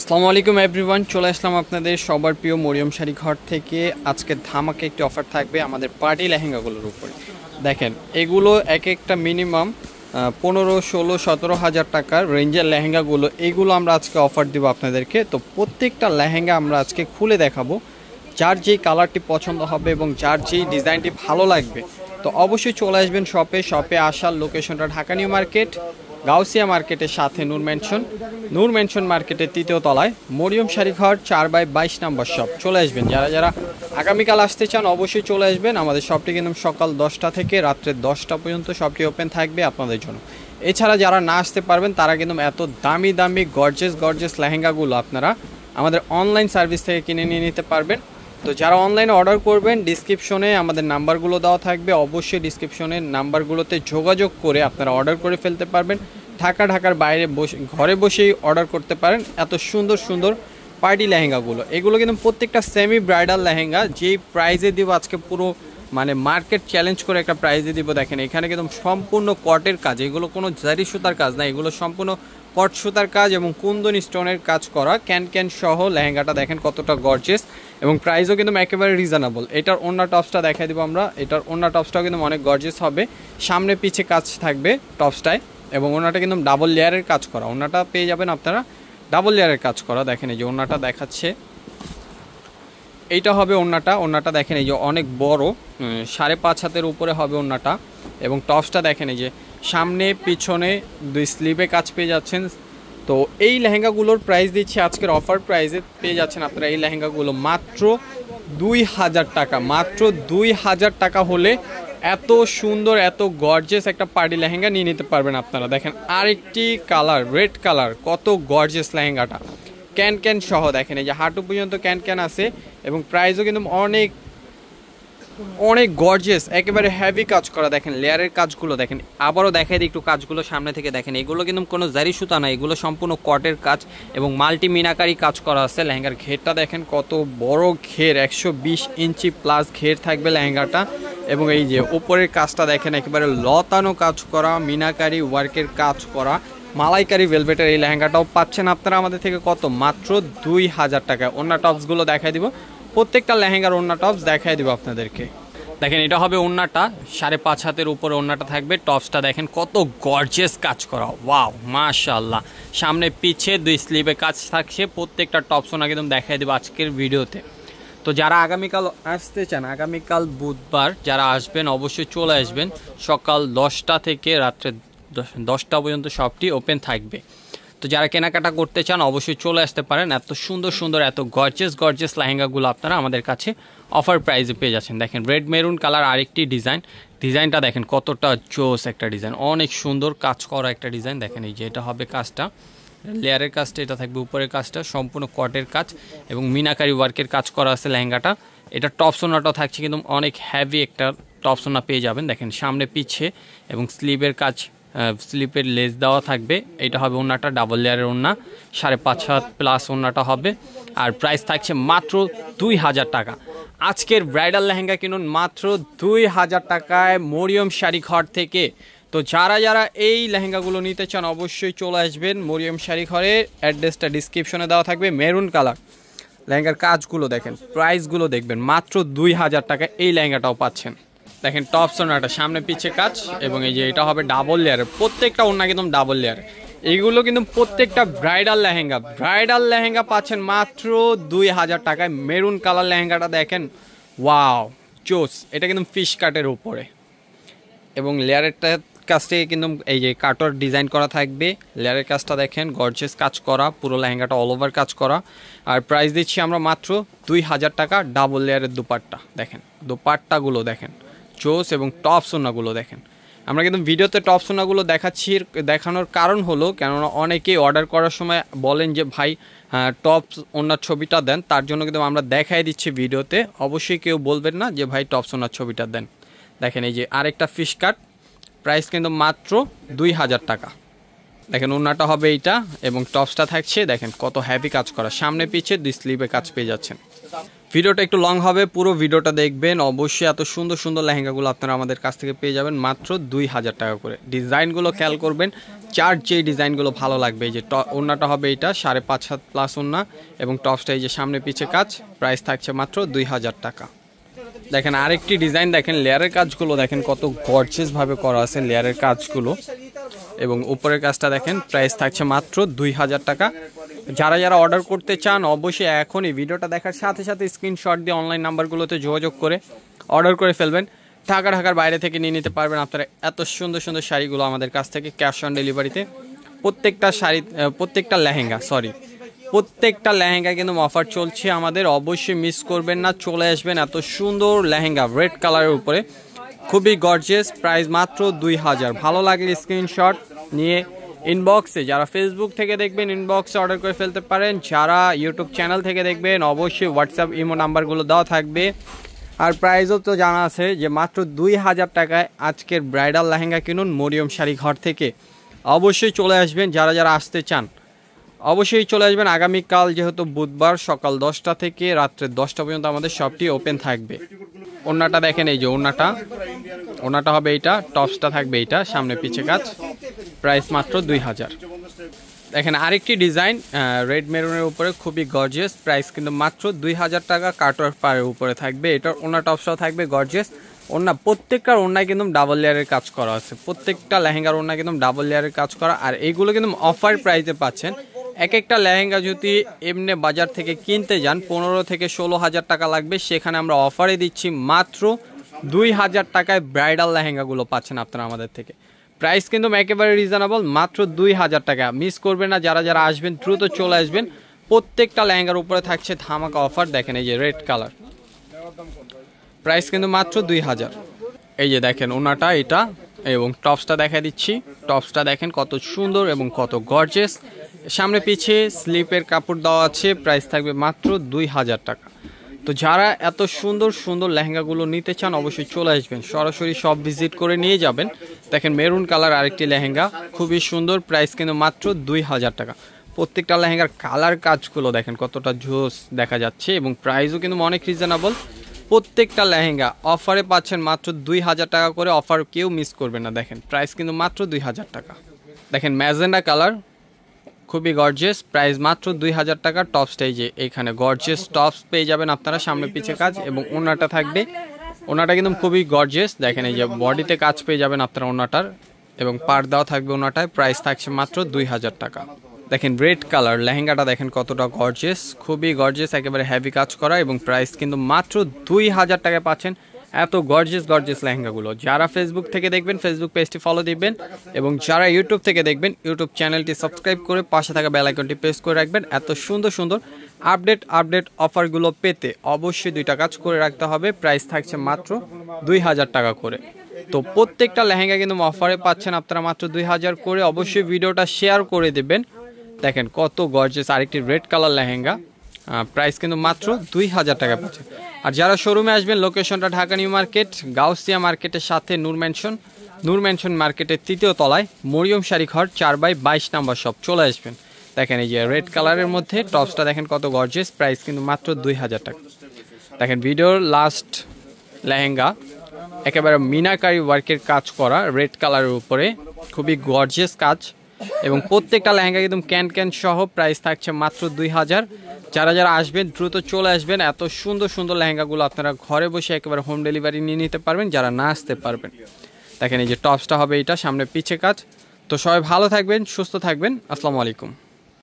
আসসালামু আলাইকুম এভরিওয়ান, চলে আসলাম আপনাদের সবার প্রিয় মরিয়ম শাড়ি ঘর থেকে। আজকে ধামাকে একটি অফার থাকবে আমাদের পার্টি লেহেঙ্গাগুলোর উপরে। দেখেন, এগুলো এক একটা মিনিমাম 15, 16, 17 হাজার টাকার রেঞ্জের লেহেঙ্গাগুলো, এইগুলো আমরা আজকে অফার দিব আপনাদেরকে। তো প্রত্যেকটা লেহেঙ্গা আমরা আজকে খুলে দেখাবো, যার যেই কালারটি পছন্দ হবে এবং যার যেই ডিজাইনটি ভালো লাগবে তো অবশ্যই চলে আসবেন শপে আসার লোকেশনটা ঢাকা নিউ মার্কেট, গাউসিয়া মার্কেটের সাথে নূর মেনশন মার্কেটের 3য় তলায় মরিয়ম শাড়ি ঘর 4/22 নম্বর শপ। চলে আসবেন, যারা আগামীকাল আসতে চান অবশ্যই চলে আসবেন। আমাদের শপটি কিন্তু সকাল 10টা থেকে রাত্রে 10টা পর্যন্ত শপটি ওপেন থাকবে আপনাদের জন্য। এছাড়া যারা না আসতে পারবেন তারা কিন্তু এত দামি গর্জেস লেহেঙ্গাগুলো আপনারা আমাদের অনলাইন সার্ভিস থেকে কিনে নিয়ে নিতে পারবেন। তো যারা অনলাইনে অর্ডার করবেন, ডিসক্রিপশনে আমাদের নাম্বারগুলো দেওয়া থাকবে, অবশ্যই ডিসক্রিপশনের নাম্বারগুলোতে যোগাযোগ করে আপনারা অর্ডার করে ফেলতে পারবেন। ঢাকার বাইরে ঘরে বসেই অর্ডার করতে পারেন এত সুন্দর পার্টি লেহেঙ্গাগুলো। এগুলো কিন্তু প্রত্যেকটা সেমি ব্রাইডাল লেহেঙ্গা, যেই প্রাইজে দিব আজকে পুরো মার্কেট চ্যালেঞ্জ করে একটা প্রাইজে দিব। দেখেন, এখানে কিন্তু সম্পূর্ণ কটের কাজ, এগুলো কোনো জারি সুতার কাজ না, এগুলো সম্পূর্ণ কট সুতার কাজ এবং কুন্দন স্টোনের কাজ করা ক্যান সহ লেহেঙ্গাটা দেখেন কতটা গর্জিয়াস এবং প্রাইসও কিন্তু একেবারে রিজনেবল। এটার ওড়না টপসটা দেখাই দিব আমরা। এটার ওড়না টপসটাও কিন্তু অনেক গর্জিয়াস হবে, সামনে পিছে কাজ থাকবে টপসটায় এবং ওড়নাটা কিন্তু ডাবল লেয়ারের কাজ করা। ওড়নাটা পেয়ে যাবেন আপনারা ডাবল লেয়ারের কাজ করা। দেখেন এই যে ওড়নাটা দেখাচ্ছে, এইটা হবে ওড়নাটা দেখেন এই যে অনেক বড়, 5.5 হাতের উপরে হবে ওড়নাটা এবং টপসটা দেখেন এই যে সামনে পিছনে 2 স্লিভে কাজ পেয়ে যাচ্ছেন। তো এই লেহেঙ্গাগুলোর প্রাইস দিচ্ছি আজকের অফার প্রাইসে পেয়ে যাচ্ছেন আপনারা এই লেহেঙ্গাগুলো মাত্র 2000 টাকা। মাত্র 2000 টাকা হলে এত সুন্দর এত গর্জিয়াস একটা পার্টি লেহেঙ্গা নিয়ে নিতে পারবেন আপনারা। দেখেন আরেকটি কালার, রেড কালার, কত গর্জিয়াস লেহেঙ্গাটা ক্যান সহ। দেখেন এই যে হাঁটু পর্যন্ত ক্যান আছে এবং প্রাইসও কিন্তু অনেক গর্জিয়াস, একেবারে হেভি কাজ করা। দেখেন লেয়ারের কাজগুলো দেখেন, আবারও দেখাই দিই একটু কাজগুলো সামনে থেকে। দেখেন এগুলো কিন্তু কোনো জারি সুতা না, এগুলো সম্পূর্ণ কটের কাজ এবং মাল্টি মিনাকারি কাজ করা আছে। লেহেঙ্গার ঘেরটা দেখেন কত বড় ঘের, 120 ইঞ্চি প্লাস ঘের থাকবে লেহেঙ্গাটা এবং এই যে উপরের কাজটা দেখেন একেবারে লতানো কাজ করা, মিনাকারি ওয়ার্কের কাজ করা, মালাইকারি ভেলভেটের এই লেহেঙ্গাটাও পাচ্ছেন আপনারা আমাদের থেকে কত, মাত্র 2000 টাকায়। ওড়না টপসগুলো দেখাই দিব, প্রত্যেকটা লেহেঙ্গার ওড়না টপস দেখাই দিব আপনাদেরকে। দেখেন এটা হবে ওড়নাটা, 5.5 হাতের উপরে ওড়নাটা থাকবে। টপসটা দেখেন কত গর্জিয়াস কাজ করা, ওয়াও মাশাআল্লাহ। সামনে পিছে 2 স্লিভে কাজ থাকছে, প্রত্যেকটা টপস ওনা কিন্তু দেখাই দেবো আজকের ভিডিওতে। তো যারা আগামীকাল আসতে চান, আগামীকাল বুধবার যারা আসবেন অবশ্যই চলে আসবেন, সকাল 10টা থেকে রাত্রে 10টা পর্যন্ত শপটি ওপেন থাকবে। তো যারা কেনাকাটা করতে চান অবশ্যই চলে আসতে পারেন। এত সুন্দর এত গর্জিয়াস লেহেঙ্গাগুলো আপনারা আমাদের কাছে অফার প্রাইসে পেয়ে যাচ্ছেন। দেখেন রেড মেরুন কালার আরেকটি ডিজাইনটা দেখেন কতটা জোস একটা ডিজাইন, অনেক সুন্দর কাজ করা একটা ডিজাইন। দেখেন এই যে এটা হবে কাজটা, লেয়ারের কাজটা, এটা থাকবে উপরের কাজটা সম্পূর্ণ কটের কাজ এবং মিনাকারি ওয়ার্কের কাজ করা আছে লেহেঙ্গাটা। এটা টপসোনাটাও থাকছে কিন্তু অনেক হেভি একটা টপসোনা পেয়ে যাবেন। দেখেন সামনে পিছে এবং স্লিভের কাজ, স্লিপের লেস দেওয়া থাকবে। এটা হবে ওড়নাটা, ডাবল লেয়ারের ওড়না, 5.5 হাত প্লাস ওড়নাটা হবে আর প্রাইস থাকছে মাত্র 2000 টাকা। আজকের ব্রাইডাল লেহেঙ্গা কিনুন মাত্র 2000 টাকায় মরিয়ম শাড়ি ঘর থেকে। তো যারা এই লেহেঙ্গাগুলো নিতে চান অবশ্যই চলে আসবেন মরিয়ম শাড়ি ঘরের, অ্যাড্রেসটা ডিসক্রিপশনে দেওয়া থাকবে। মেরুন কালার লেহেঙ্গার কাজগুলো দেখেন, প্রাইসগুলো দেখবেন, মাত্র 2000 টাকায় এই লেহেঙ্গাটাও পাচ্ছেন। দেখেন টপস ওড়নাটা সামনে পিছে কাজ এবং এই যে এটা হবে ডাবল লেয়ারের, প্রত্যেকটা ওড়না কিন্তু ডাবল লেয়ার। এইগুলো কিন্তু প্রত্যেকটা ব্রাইডাল লেহেঙ্গা পাচ্ছেন মাত্র 2000 টাকায়। মেরুন কালার লেহেঙ্গাটা দেখেন, ওয়াও জোস, এটা কিন্তু ফিশ কাটের উপরে এবং লেয়ারেরটা কাছ থেকে কিন্তু এই যে কাটর ডিজাইন করা থাকবে। লেয়ারের কাজটা দেখেন গর্জিয়াস কাজ করা, পুরো লেহেঙ্গাটা অল ওভার কাজ করা আর প্রাইস দিচ্ছি আমরা মাত্র 2000 টাকা। ডাবল লেয়ারের দুপাট্টা দেখেন, দুপাট্টাগুলো দেখেন জোস এবং টপস ওড়নাগুলো দেখেন। আমরা কিন্তু ভিডিওতে টপস ওড়নাগুলো দেখানোর কারণ হলো কেননা অনেকেই অর্ডার করার সময় বলেন যে ভাই টপস ওড়নার ছবিটা দেন, তার জন্য কিন্তু আমরা দেখাই দিচ্ছি ভিডিওতে। অবশ্যই কেউ বলবেন না যে ভাই টপস ওড়নার ছবিটা দেন। দেখেন এই যে আরেকটা ফিশ কাট, প্রাইস কিন্তু মাত্র 2000 টাকা। দেখেন ওড়নাটা হবে এইটা এবং টপসটা থাকছে দেখেন কত হেভি কাজ করা, সামনে পিছে 2 স্লিভে কাজ পেয়ে যাচ্ছেন। ভিডিওটা একটু লং হবে, পুরো ভিডিওটা দেখবেন। অবশ্যই এত সুন্দর সুন্দর লেহেঙ্গাগুলো আপনারা আমাদের কাছ থেকে পেয়ে যাবেন মাত্র 2000 টাকা করে। ডিজাইনগুলো খেয়াল করবেন, চার যে ডিজাইনগুলো ভালো লাগবে। এই যে ওড়নাটা হবে এটা 5.5 হাত প্লাস ওড়না এবং টপসটা এই যে সামনে পিছে কাজ, প্রাইস থাকছে মাত্র 2000 টাকা। দেখেন আরেকটি ডিজাইন, দেখেন লেয়ারের কাজগুলো দেখেন কত গর্জিয়াস ভাবে করা আছে লেয়ারের কাজগুলো, এবং উপরের কাজটা দেখেন, প্রাইস থাকছে মাত্র 2000 টাকা। যারা যারা অর্ডার করতে চান অবশ্যই এখনই ভিডিওটা দেখার সাথে সাথে স্ক্রিনশট দিয়ে অনলাইন নাম্বারগুলোতে যোগাযোগ করে অর্ডার করে ফেলবেন। ঢাকার বাইরে থেকে নিয়ে নিতে পারবেন আপনারা এত সুন্দর সুন্দর শাড়িগুলো আমাদের কাছ থেকে ক্যাশ অন ডেলিভারিতে। প্রত্যেকটা লেহেঙ্গা কিন্তু অফার চলছে আমাদের, অবশ্যই মিস করবেন না, চলে আসবেন। এত সুন্দর লেহেঙ্গা রেড কালারের উপরে খুবই গর্জিয়াস, প্রাইস মাত্র 2000। ভালো লাগলে স্ক্রিনশট নিয়ে ইনবক্সে, যারা ফেসবুক থেকে দেখবেন ইনবক্সে অর্ডার করে ফেলতে পারেন, যারা ইউটিউব চ্যানেল থেকে দেখবেন অবশ্যই হোয়াটসঅ্যাপ ইমো নাম্বারগুলো দেওয়া থাকবে। আর প্রাইসও তো জানা আছে যে মাত্র 2000 টাকায় আজকের ব্রাইডাল লেহেঙ্গা কিনুন মরিয়ম শাড়ি ঘর থেকে। অবশ্যই চলে আসবেন, যারা যারা আসতে চান অবশ্যই চলে আসবেন। আগামীকাল যেহেতু বুধবার সকাল 10টা থেকে রাত্রে 10টা পর্যন্ত আমাদের শপটি ওপেন থাকবে। ওড়নাটা দেখেন, এই যে ওড়নাটা হবে এইটা, টপসটা থাকবে এইটা সামনে পিছে কাজ, প্রাইস মাত্র 2000। দেখেন আরেকটি ডিজাইন রেড মেরুনের উপরে খুবই গর্জিয়াস, প্রাইস কিন্তু মাত্র 2000 টাকা। কাটওয়ার্ক পাড়ের উপরে থাকবে এটার ওড়না, টপসটাও থাকবে গর্জিয়াস। ওড়না প্রত্যেকটার ওড়নায় কিন্তু ডাবল লেয়ারের কাজ করা আছে, প্রত্যেকটা লেহেঙ্গার ওড়না কিন্তু ডাবল লেয়ারের কাজ করা। আর এইগুলো কিন্তু অফার প্রাইসে পাচ্ছেন। এক একটা লেহেঙ্গা যদি এমনি বাজার থেকে কিনতে যান 15 থেকে 16,000 টাকা লাগবে, সেখানে আমরা অফারে দিচ্ছি মাত্র 2000 টাকায় ব্রাইডাল লেহেঙ্গাগুলো পাচ্ছেন আপনারা আমাদের থেকে। প্রাইস কিন্তু একেবারে রিজনেবল, মাত্র 2000 টাকা। মিস করবেন না, যারা যারা আসবেন দ্রুত চলে আসবেন। প্রত্যেকটা লেহেঙ্গার উপরে থাকছে ধামাকা অফার। দেখেন এই যে রেড কালার, প্রাইস কিন্তু মাত্র 2000। এই যে দেখেন ওনাটা এটা, এবং টপসটা দেখা দিচ্ছি। টপসটা দেখেন কত সুন্দর এবং কত গর্জিয়াস, সামনে পিছে স্লিপের কাপড় দেওয়া আছে, প্রাইস থাকবে মাত্র 2000 টাকা। তো যারা এত সুন্দর সুন্দর লেহেঙ্গাগুলো নিতে চান অবশ্যই চলে আসবেন, সরাসরি সব ভিজিট করে নিয়ে যাবেন। দেখেন মেরুন কালার আরেকটি লেহেঙ্গা, খুবই সুন্দর, প্রাইস কিন্তু মাত্র 2000 টাকা। প্রত্যেকটা লেহেঙ্গার কালার কাজগুলো দেখেন কতটা জোস দেখা যাচ্ছে, এবং প্রাইসও কিন্তু অনেক রিজনেবল। প্রত্যেকটা লেহেঙ্গা অফারে পাচ্ছেন মাত্র 2000 টাকা করে। অফার কেউ মিস করবে না। দেখেন প্রাইস কিন্তু মাত্র 2000 টাকা। দেখেন ম্যাজেন্ডা কালার, খুবই গর্জিয়াস, প্রাইস মাত্র 2000 টাকা। টপ স্টেজে এইখানে গর্জিয়াস টপস পেয়ে যাবেন আপনারা, সামনে পিছে কাজ, এবং ওড়নাটা থাকবে। ওড়নাটা কিন্তু খুবই গর্জিয়াস, দেখেন এই যে বডিতে কাজ পেয়ে যাবেন আপনারা ওড়নাটার, এবং পাড় দেওয়া থাকবে ওড়নাটায়। প্রাইস থাকছে মাত্র 2000 টাকা। দেখেন রেড কালার লেহেঙ্গাটা দেখেন কতটা গর্জিয়াস, খুবই গর্জিয়াস, একেবারে হেভি কাজ করা, এবং প্রাইস কিন্তু মাত্র 2000 টাকায় পাচ্ছেন এত গর্জিয়াস লেহেঙ্গাগুলো। যারা ফেসবুক থেকে দেখবেন ফেসবুক পেজটি ফলো দিবেন, এবং যারা ইউটিউব থেকে দেখবেন ইউটিউব চ্যানেলটি সাবস্ক্রাইব করে পাশে থাকা বেল আইকনটি প্রেস করে রাখবেন। এত সুন্দর সুন্দর আপডেট অফারগুলো পেতে অবশ্যই 2টা কাজ করে রাখতে হবে। প্রাইস থাকছে মাত্র 2000 টাকা করে। তো প্রত্যেকটা লেহেঙ্গা কিন্তু অফারে পাচ্ছেন আপনারা মাত্র 2000 করে। অবশ্যই ভিডিওটা শেয়ার করে দেবেন। দেখেন কত গর্জিয়াস আরেকটি রেড কালার লেহেঙ্গা, প্রাইস কিন্তু মাত্র 2000 টাকা পাচ্ছে। আর যারা শোরুমে আসবেন লোকেশনটা ঢাকা নিউ মার্কেট, গাউসিয়া মার্কেটের সাথে নূর মেনশন মার্কেটের 3য় তলায় মরিয়ম শাড়ি ঘর 4/22 নাম্বার শপ। চলে আসবেন। দেখেন এই যে রেড কালারের মধ্যে টপসটা দেখেন কত গর্জিয়াস, প্রাইস কিন্তু মাত্র 2000 টাকা। দেখেন ভিডিওর লাস্ট লেহেঙ্গা, একেবারে মিনাকারি ওয়ার্কের কাজ করা রেড কালারের উপরে, খুবই গর্জিয়াস কাজ, এবং প্রত্যেকটা লেহেঙ্গা একদম ক্যান সহ, প্রাইস থাকছে মাত্র 2000। যারা যারা আসবেন দ্রুত চলে আসবেন। এত সুন্দর সুন্দর লেহেঙ্গাগুলো আপনারা ঘরে বসে একেবারে হোম ডেলিভারি নিয়ে নিতে পারবেন, যারা না আসতে পারবেন। দেখেন এই যে টপসটা হবে এটা, সামনে পিছে কাজ। তো সবাই ভালো থাকবেন, সুস্থ থাকবেন। আসসালামু আলাইকুম।